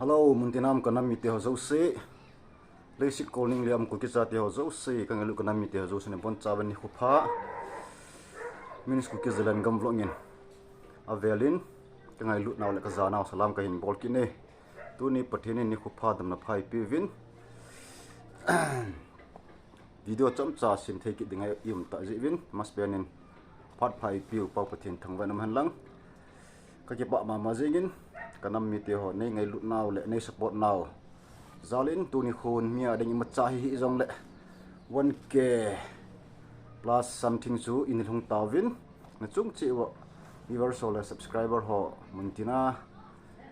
Hello, muntinam kanam miti hozo se. Lesit calling liam kukisa ti hozo se kangalu kanam miti hozo se nepon cawan ni khupha. Minis kukizalan gam vlogin. Avelin kangalu naw le kazana salam kahin bolkine. Tu ni pathini ni khupha dam na phai pivin. Video chom cha sim theki dingai yum ta jivin mas benin phat phai piu pau pathin thangwan nam han lang. Kaki pak mama zingin kanam miti ho nei ngai lut naw le nei support naw zalin tuni khun mia ding macha hi zong le 1k plus something chu in hung tawin na chung chi wa universal subscriber ho muntina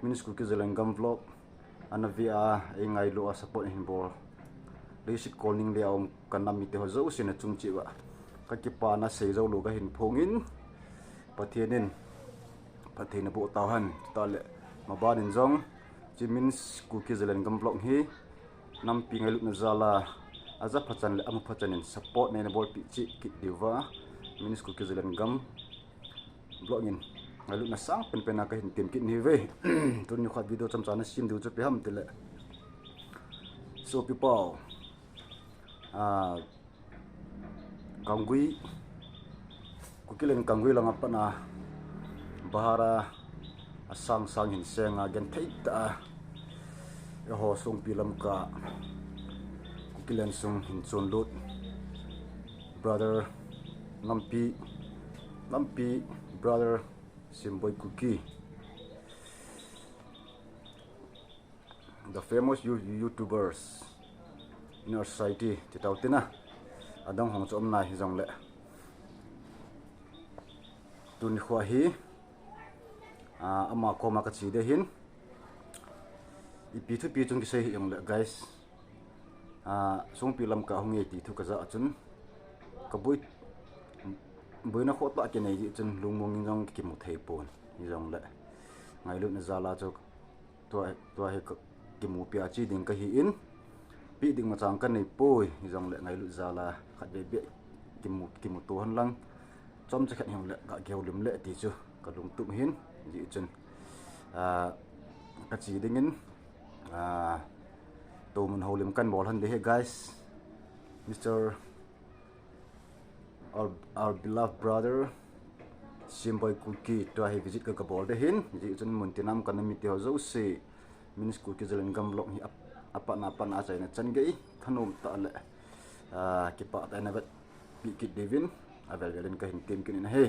minis ku kizelengam vlog anavia e ngai lu support hin bol basic calling le om kanam miti ho zo sin chung chi wa kaki pa na sei zo lu ga hin phongin pathinin pathina bu tawhan tale mabanin zong jimins kuki zelen gam vlog hi nam pi ngai lut na zala aza phachan le amu phachanin support ne bol pi chi ki diwa minis kuki zelen gam vlogin ngai lut na sang pen pen ka hin tim ki ni ve tun ni khat video cham chana sim du chu pe ham tele so people kangui kuki len kangui lang apana bahara asang sang hin senga gen theita e ho sung pilam ka kukilen sung hin chon lut brother nampi brother simboy kuki the famous YouTubers in our society titautina adang hong chom na hi jong le tun khwa hi ama koma ka chi de hin ipi thu pi chung ki sei yong le guys sung pi lam ka hungi ti thu ka za chun ka bui na khot ta ke nei ji chun lungmong jong ki mu thei pon ni jong le ngai lu na zala chok to he ki mu pia chi ding ka hi in pi ding ma chang kan nei poi ni jong le ngai lu zala khat be be ki mu to han lang chom che khat yong le ka geu lim le ti chu ka lung tum hin ji chen ka chi dingin to mun holim kan bol han de he guys Mr. our beloved brother simboy kuki to he visit ka bol de hin ji chen mun tinam kan mi te ho zo se minis kuki zelen gam lok hi apa na pan a chai na chan gei thanum ta le ki pa ta na vet pi ki devin avel velen ka hin tim kin na he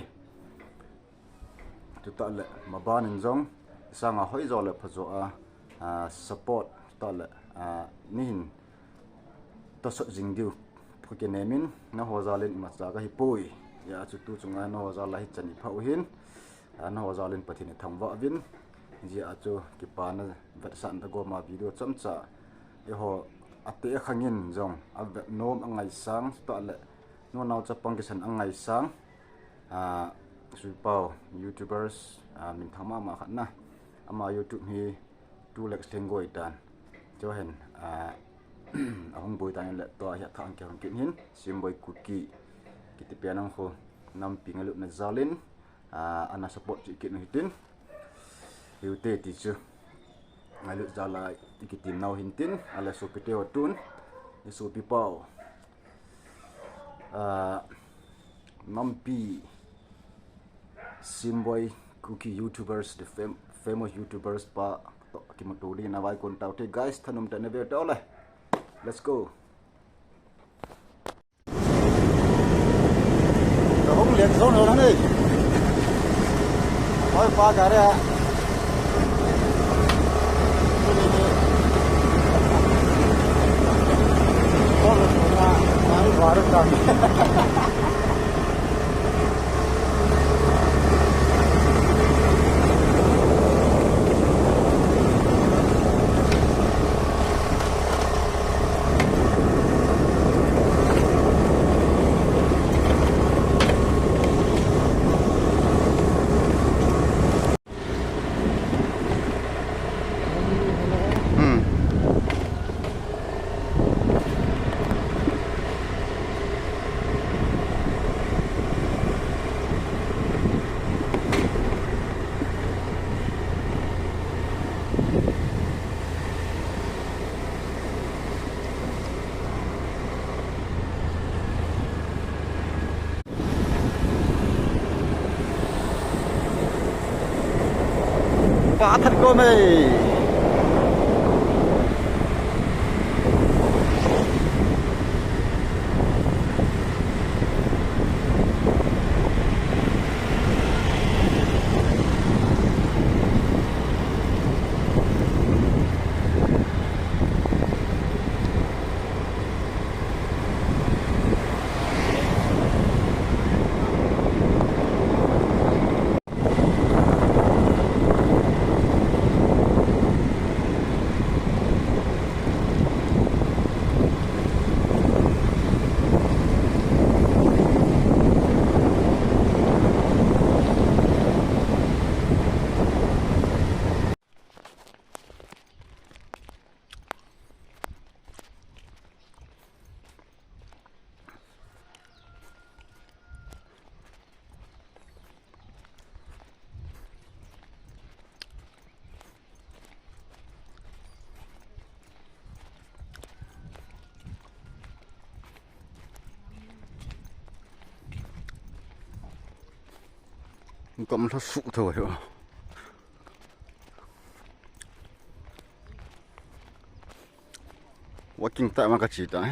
tu ta le mabanin zong sanga hoi zo le phazo support ta le nin to so jing diu phuke nemin na ho zalin ma cha ka hi poi ya chu tu chunga na ho zala hi chani phau hin na ho zalin pathine thangwa vin ji a chu ki pa na vat san da go ma video cham cha e ho ate khangin zong a nom angai sang ta le no naw cha pang ki san angai sang supau YouTubers min thama ma khatna ama YouTube hi 2 lakhs thengoi tan cho hen ahong boi tan le to ya thang ke kin hin simboi kuki kiti pianang ho nam pingalu na zalin ana support chi kin hitin yute ti chu ngalu zala ikiti naw hintin ala so pite otun isu pipau nampi simboy kuki YouTubers the famous YouTubers pa kimotuli na vai kon taute guys thanum ta ne be tole let's go to hong lian zo no ne oi pa ga re pa thật cô mày Cầm nó sụ thôi rồi. Walking tại mà cái gì đấy.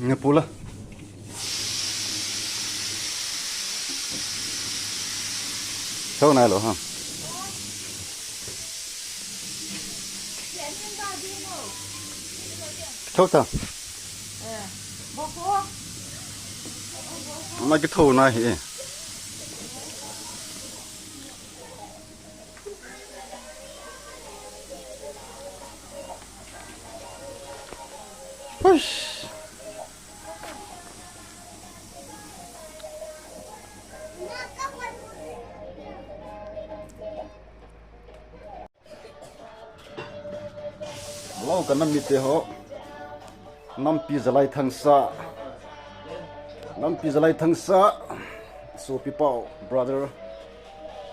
Nghe pula. Sao này rồi hả? Chốt sao? Mấy cái thù này thì lâu cả năm mít họ năm pi giờ lại thằng sa năm pi giờ lại thằng sa so people brother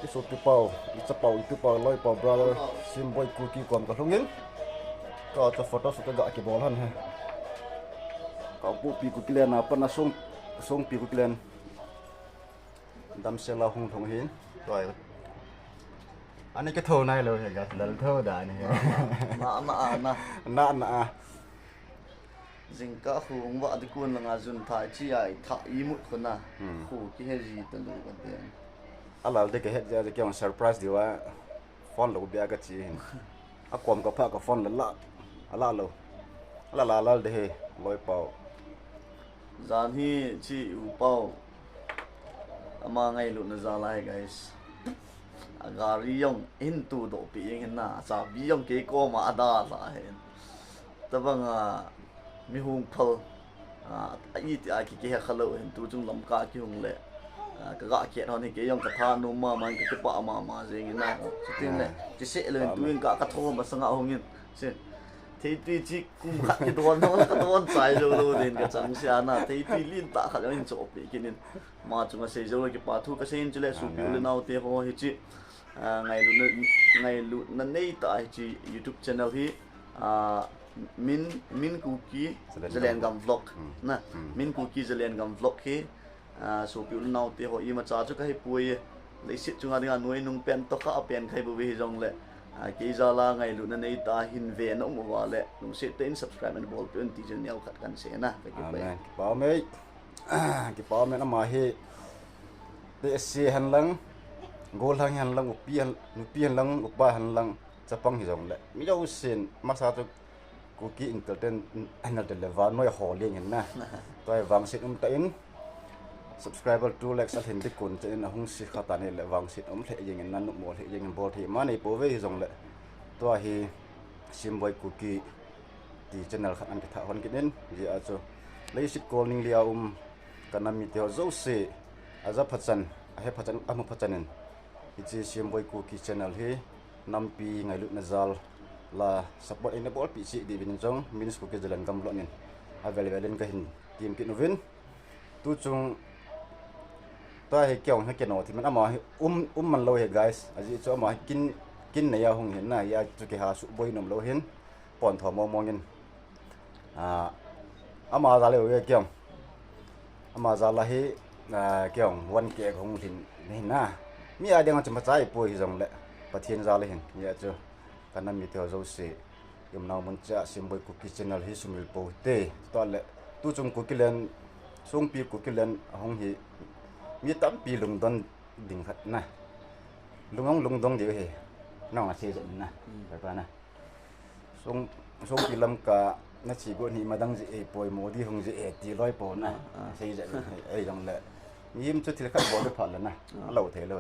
cái so people it's a pau people loi pau brother sim boy cookie còn có không yên có cho photo số cái gạ cái ball ha có bu pi cookie lên apa na song pi cookie lên đam xe lao hung thong hiến rồi anh ấy cái thô này rồi hả gạt lần thô đại này nã dinh cả khu ông vợ thì quân là ngà dùn thái chi ai thả ý một con à khu cái hết gì tận đủ còn tiền à là cái hết ra cái surprise điều á phone lâu bia cái gì à quam cái phá cái phone là lâu là để lôi bao gian hi chi u bao ama ngay luôn là ra lại guys gari yong into do pi ing na sa bi yong ke ko ma da la hen tabang mi hung phal ai ti ai ke khalo hen tu chung lam ka ki hung le ka ga ke thon ni ke yong ka tha nu ma man ke pa ma jing na tin le chi se le tu ing ka tho ma sanga hung in se thế tuy chỉ cũng khát cái đòn nó cái đòn sai rồi đến cái chẳng xa na thế tuy liên tạ khát lên chỗ bị cái nên mà chúng ta xây rồi cái bảo thu cái sen cho lại sụp lên nào thì họ hết chứ ngày lúc này tại chị YouTube channel thì min cookie Zelen Gam vlog na min cookie Zelen Gam vlog khi sụp lên nào thì họ im mà trả cho cái bùi lấy xịt chúng ta đi ăn nuôi nung pen to khá pen khai bùi về dòng lệ cái giờ là ngày lúc này ta hình về nó cũng vào lệ cũng sẽ tên subscribe and ball tuyên tí chân nhau khátกันsẽ na cái bảo mấy nó mà he để xe hành lăng gol hành lăng upi hành lăng upa hành lăng chapang hi dòng lệ mi đâu xin masa tu cookie entertain level nói họ liền na tôi vàng sẽ ta in subscriber 2 lakhs al hin dikun chen a hung si khata ne le wang sit om the yeng nan mo the yeng bol thi ma nei po ve jong le to hi simboi cookie ti channel khan an tha hon kinen ji a cho leisit calling lia kanami teo zo se aza phachan a he phachan amu phachanen ichi simboi cookie channel hi nampi ngai lu na zal la support in the ball pi si di bin jong minis cookie jalan gam lo nin available ka hin team ki novin tu chung ta he kyong he keno thi man ama man lo he guys aji cho ma kin na ya hung hin na ya chu ke ha su boi nom lo hin pon tho mo ngin ama za le we kyong ama za la hi kyong wan ke hung hin ni na mi a deng chama chai poi jong le pathian za le hin ya chu kana mi teo zo se yum naw mun cha simboi cookie channel hi sumil po te to le tu chung cookie len sung pi cookie len hung hi mi tam pi lung don ding khat na lung dong de he nong a se jen na ba na sung pi lam ka na chi go ni madang ji e poi mo di hung ji e ti loi po na se jen e jong le yim chu thil khat bo le pha le na lo the le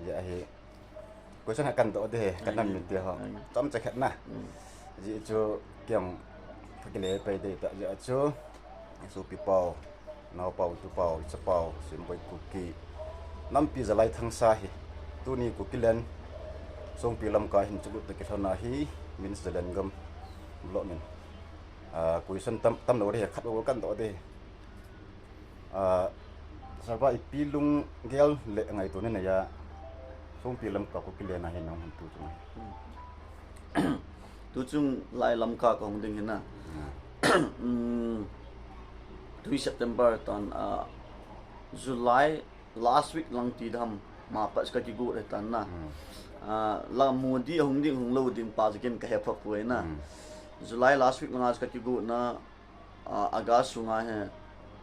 ya he ko sang kan to de kan nam mi te ho tam cha khat na ji chu kyang phakile pe de ta ja chu su pi pau nào bầu tu bầu chả bầu xem bơi cookie năm pi giờ lại thăng xa hi tu ni cookie len song pi lam ka hin chulut te thona hi min se len gam lo nen kui san tam lo re khat o kan to de sarva pi lung gel le ngai tu ne ya song pi lam ka cookie len na hin nong tu chung tu chung lai lam ka ko ding hin na 2 September ton July last week lang ti dham ma pas ka ki gu re tan na la modi hong ding hong lo din pa jiken ka he pha puai na July last week lang ka ki gu na August sunga he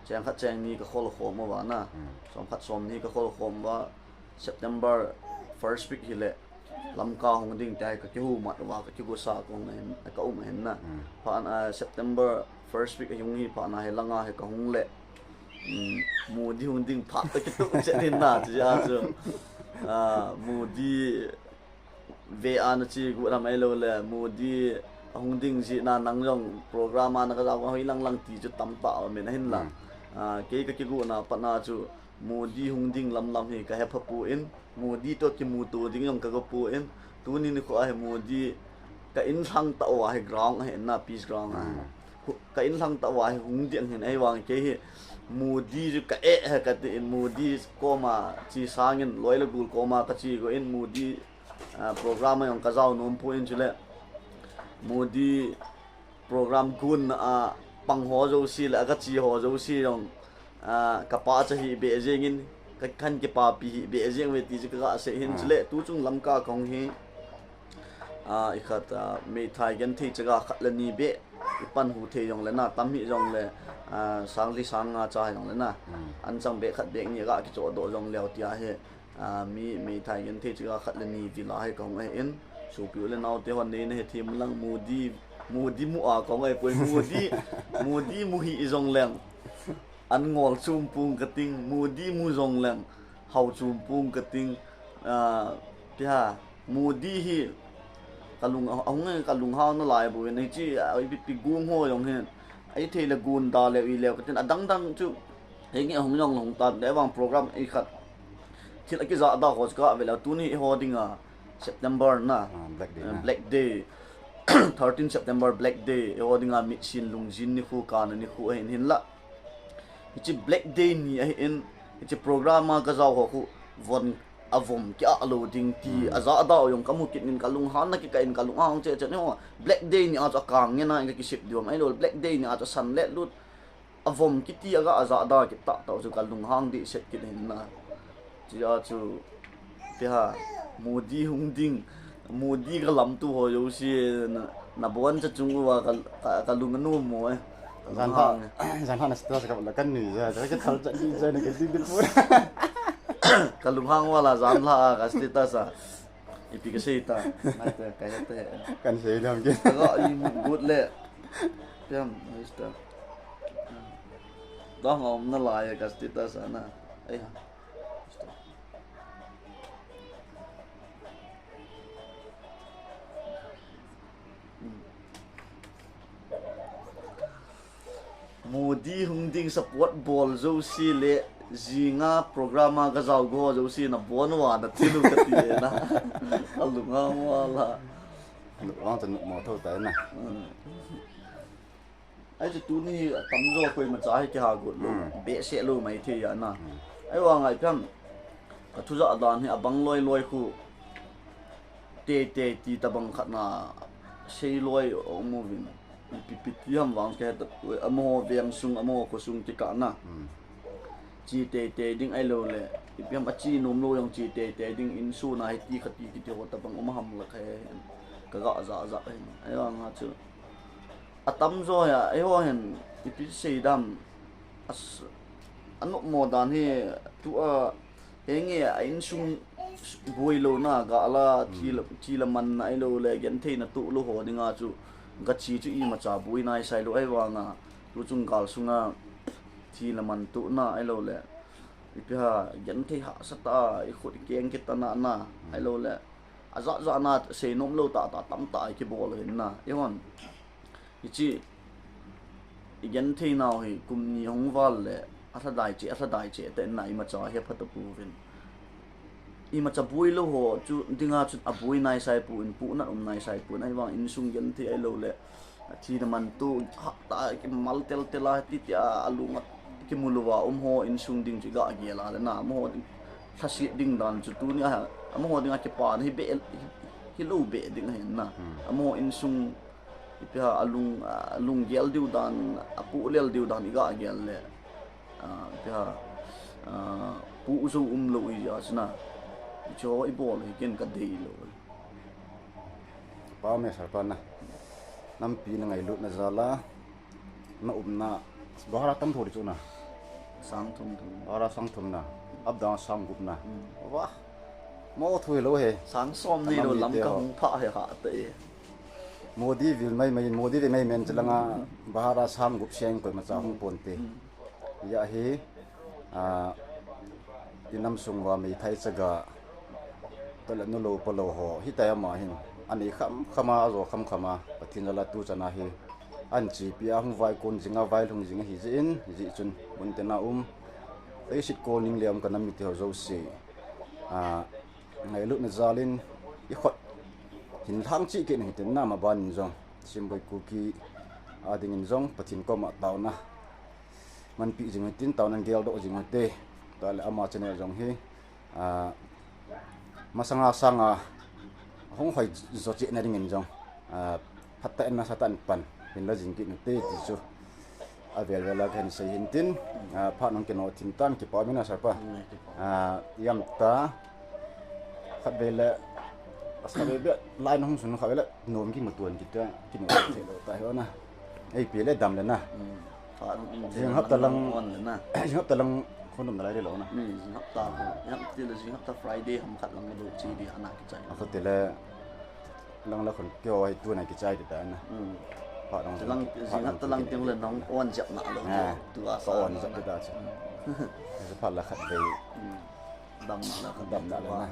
chang khat chang ni ka khol khom wa na som khat som ni ka khol khom wa September first week hi le lam ka hong ding tai ka ki hu ma wa ka ki gu sa ko na ka hen na pa September first week yung hi pa na he langa he ka hung le modi hung ding phat ta ki tu che din na ji a chu modi ve an chi gu ram ai lo le modi hung ding ji na nang jong program na ka jaw hoi lang ti chu tam ta me na hin la ke ka ki gu na pa na chu modi hung ding lam hi ka he pha pu in modi to ki mu tu ding yong ka go pu in tu ni ko a he modi ka in thang ta wa he ground he na peace ground ka in lang ta wa hung diang hin ai wang ke hi mudi ju ka ha ka te mudi koma chi sangin loila gul koma ka chi go in mudi program yong ka jaw nom pu in chule mudi program gun pang ho jo si la ka chi ho jo si yong ka pa cha hi be jengin ka khan ke pa pi be jeng we ti ji ka se hin chule tu chung lam ka kong hi ikhat me thai gan thi chaga khatlani be ipan hu the yong le na tam hi yong le sang li sang nga cha yong le na an chang be khat dek ni ga ki cho do yong leo tia he mi thai gen the chiga khat le ni vi la he kong e in su pi le naw te hon ne he thim lang mudi mu a kong e poi mudi mu hi yong leng an ngol chum pung ka ting mudi mu yong leng hau chum pung ka ting pia mudi hi kalung kalung hao na lai bu nei chi ai bi gung ho yong hen ai the la gun da le i le ka tin adang chu he nge hong yong long ta de wang program ai khat thil ki za da ho ka vela tu ni hodinga September na black day 13 September black day hodinga mi sin lung jin ni khu ka na ni khu hin la chi black day ni ai in chi program ma ka za ho khu von avom kya alo ding ti aza da yong kamu kit nin kalung han na ki kain kalung ang che che no black day ni acha kang nge na ki sip diom ai lo black day ni acha san let lut avom ki ti aga aza da ki ta ta chu kalung hang di set ki hin na chi a chu ti ha modi hung ding modi ga lam tu ho yo si na bon cha chung wa kalung nu mo zan ha na sta ka la kan ni ja ka thal cha ni ja ne ka ding pu kalunghang wala zam la kastita sa ipikasita mate kaya te kan sei dam ke ga i good le pem mister Dah ngom na laya kastita sana. Ay ha. Modi hunding support ball zo si le zinga programa ka zaw go zo si na bonwa na tilu ka ti na. Alunga wala. Long chân mò thôi tới này. Ai chu tu ni tam zo koi ma cha ki ha go lu be se lu mai thi ya na. Ai wa ngai pham ka thu za dan hi abang loi loi khu te ti ta bang khat na sei loi o mo vin. Pipiti ham wang ke ta amo viang sung amo ko sung ti ka na. Chi te ding ai lo le ipiam achi nom lo yang chi te ding in su na hi ti khati ki ti ho ta bang om ham la khe ka ga za ai wa nga chu atam zo ya ai wa hen ipi sei dam as anu mo dan hi tu a enge in sung boi lo na ga la chi la man ai lo le gen the na tu lo ho dinga chu ga chi chu I ma cha bui nai sai lo ai wa nga lu chung gal sunga chi la man tu na ai lo le ipi ha gen the ha sa ta I khut keng ke ta na ai lo le aza na sei nom lo ta tam ta ki bol hin na ewan ichi igen the naw hi kum ni hong wal le asa dai che te nai ma cha he phat pu vin I ma cha bui lo ho chu dinga chu abui nai sai pu in pu na nai sai pu nai wang in sung gen the ai lo le thi na man tu ha ta ki mal tel la ti tia alunga ki muluwa ho in sung ding chi ga ge la na mo thasi ding dan chu tu ni ha amo ding ki pa hi be hi lo be ding hen na amo in sung ipia alung gel diu dan apu lel diu dan iga gel le ipia pu zo lo I ya sna cho I bol hi ken ka dei lo Pa me sar pa na. Nam pi na ngai lut na zala. Na na. Bahara tam thori chu na. sang thum Bahara sang thum na. Ab da sang gup na. Wah. Mo thui lo he. sang som ni lo lam ka hung pha he ha te Modi vil mai Modi de mai men chalanga bahara sam gup siang ko ma cha hung pon te ya hi inam sung wa mi thai chaga tol no lo polo ho hi ta ma hin ani khama zo khama pathin la tu chana hi an chi pia hung vai kon jinga vai lung jinga hi ji chun mun te na ei sit ko ning liam kanam mi te ho zo si ngai lu na zalin I khot hin thang chi ke ni ten na ma ban zong simboi kuki ading in zong pathin ko ma taw na man pi jing tin taw nan gel do jing te ta le ama channel zong hi masanga sanga hong hoi zo chi na ring in zong phatta en na satan pan hin la jing ki ni te ti chu avel vela kan sei hin tin pha nong ke no tin tan ki pa mina sarpa yam ta khat vela asabe be line hong sun khawela nom ki matuan kita ki no te lo ta ho na ei pele dam le na pha jing hap talang on le na jing hap talang khonum na lai lo na hap ta ti le jing hap ta Friday ham khat lang lo chi di ana ki chai a te le lang la khon kyo ai tu na ki chai de ta na pha dong lang jing hap ta lang ting le nong on jap na lo tu a so on sa ta cha se pha la khat be dam na le na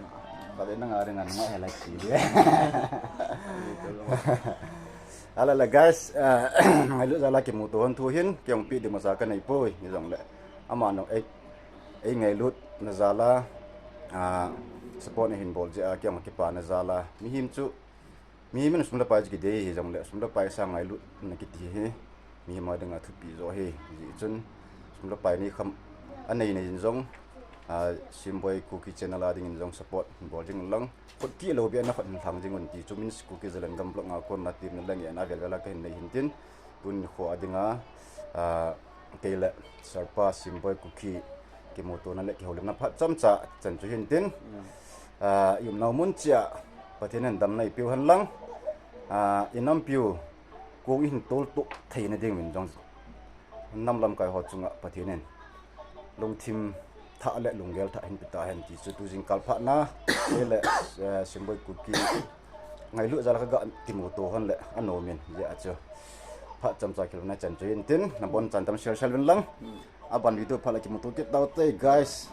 ba de na ngare ngan ma helai chi de ala la guys ngai lu za la ki mu to hon thu hin kyong pi de ma sa ka nei poi ni jong le ama no ei ngai lut na za la support ni hin bol je a kyong ki pa na za la mi him chu mi min sum la pa ji de hi jong le sum la pa sa ngai lut na ki ti he mi ma de nga thu pi zo he ji chun sum la pa ni kham anei nei jin jong simboi cookie channel ading in jong support bol jing lang khot ki lo bi na khot thang jing un ti chumin cookie zelan gam blok nga kon na tim na lang ya na vel la ka hin nei hin tin tun kho adinga keila sarpa simboi cookie ke moto na le ke holim na phat cham cha chan chu hin tin yum nau mun chia pathinan dam nei piu han lang inam piu ko in tol to theina ding min jong nam lam kai ho chunga pathinan long thim tha le lungel tha hin pita hen ti chu tu jing kal pha na le simboi cookie ngai lu jala ka ga ti moto han le anomin ya chu pha cham cha kil na chan chu in tin na bon chan tam shel shel win lang aban video phala ki motor kit daw te guys